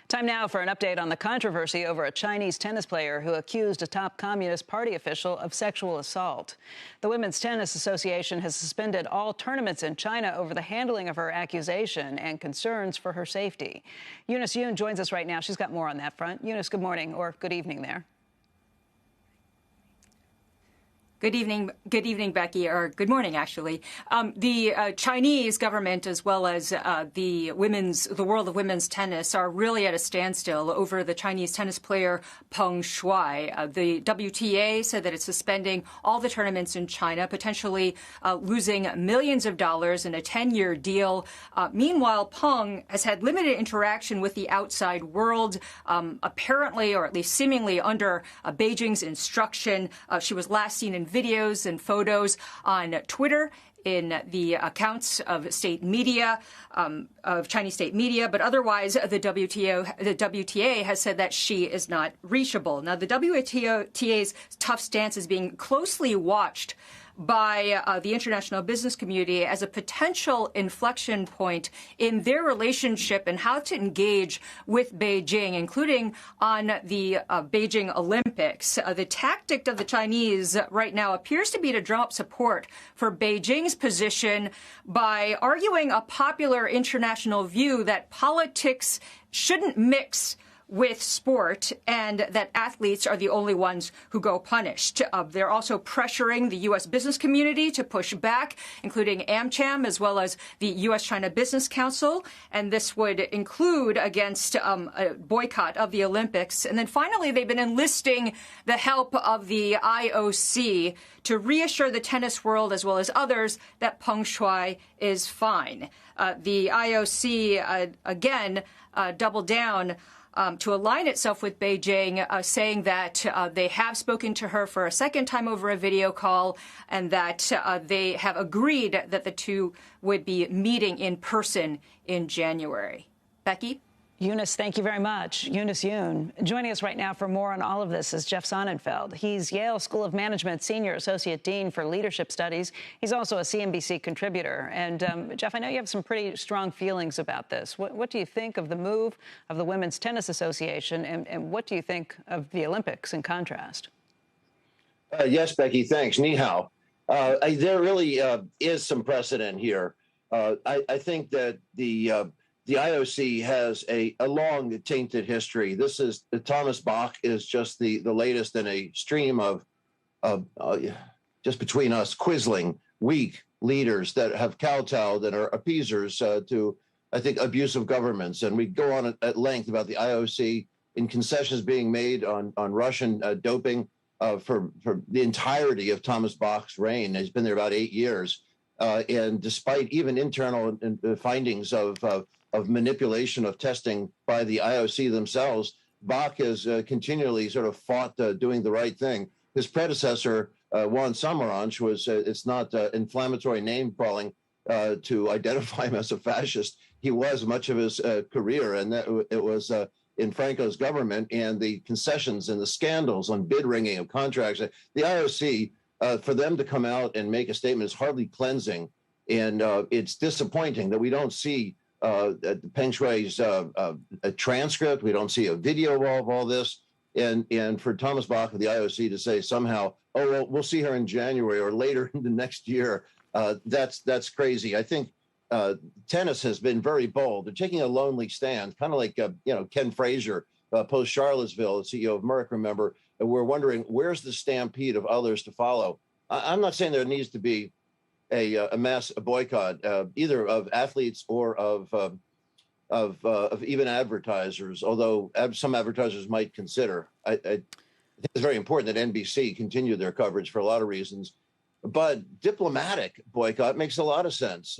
Time now for an update on the controversy over a Chinese tennis player who accused a top Communist Party official of sexual assault. The Women's Tennis Association has suspended all tournaments in China over the handling of her accusation and concerns for her safety. Eunice Yoon joins us right now. She's got more on that front. Eunice, good morning, or good evening there. Good evening, Becky, or good morning, actually. The Chinese government, as well as the world of women's tennis, are really at a standstill over the Chinese tennis player Peng Shuai. The WTA said that it's suspending all the tournaments in China, potentially losing millions of dollars in a 10-year deal. Meanwhile, Peng has had limited interaction with the outside world, apparently, or at least seemingly, under Beijing's instruction. She was last seen in videos and photos on Twitter in the accounts of state media, of Chinese state media, but otherwise the WTA has said that she is not reachable. Now, the WTA's tough stance is being closely watched by the international business community as a potential inflection point in their relationship and how to engage with Beijing, including on the Beijing Olympics. The tactic of the Chinese right now appears to be to drum up support for Beijing's position by arguing a popular international view that politics shouldn't mix with sport and that athletes are the only ones who go punished. They're also pressuring the U.S. business community to push back, including AmCham, as well as the U.S.-China Business Council. And this would include against a boycott of the Olympics. And then finally, they've been enlisting the help of the IOC to reassure the tennis world, as well as others, that Peng Shuai is fine. The IOC, again, doubled down to align itself with Beijing, saying that they have spoken to her for a second time over a video call and that they have agreed that the two would be meeting in person in January. Becky? Eunice, thank you very much. Eunice Yoon. Joining us right now for more on all of this is Jeff Sonnenfeld. He's Yale School of Management Senior Associate Dean for Leadership Studies. He's also a CNBC contributor. And, Jeff, I know you have some pretty strong feelings about this. What do you think of the move of the Women's Tennis Association, and what do you think of the Olympics in contrast? Yes, Becky, thanks. Ni hao. There really is some precedent here. I think that the IOC has a long tainted history. This is Thomas Bach is just the latest in a stream of just between us quisling, weak leaders that have kowtowed and are appeasers to, I think, abusive governments. And we go on at length about the IOC in concessions being made on Russian doping for the entirety of Thomas Bach's reign. He's been there about 8 years. And despite even internal findings of manipulation of testing by the IOC themselves, Bach has continually sort of fought doing the right thing. His predecessor, Juan Samaranch, was, it's not inflammatory name calling to identify him as a fascist. He was much of his career, and that it was in Franco's government, and the concessions and the scandals on bid ringing of contracts. The IOC, for them to come out and make a statement is hardly cleansing. And it's disappointing that we don't see Peng Shuai's a transcript. We don't see a video of all this. And for Thomas Bach of the IOC to say somehow, oh, well, we'll see her in January or later in the next year, that's crazy. I think tennis has been very bold. They're taking a lonely stand, kind of like, Ken Frazier, post-Charlottesville, the CEO of Merck, remember, and we're wondering, where's the stampede of others to follow? I'm not saying there needs to be a mass boycott, either of athletes or of even advertisers, although some advertisers might consider. I think it's very important that NBC continue their coverage for a lot of reasons. But diplomatic boycott makes a lot of sense.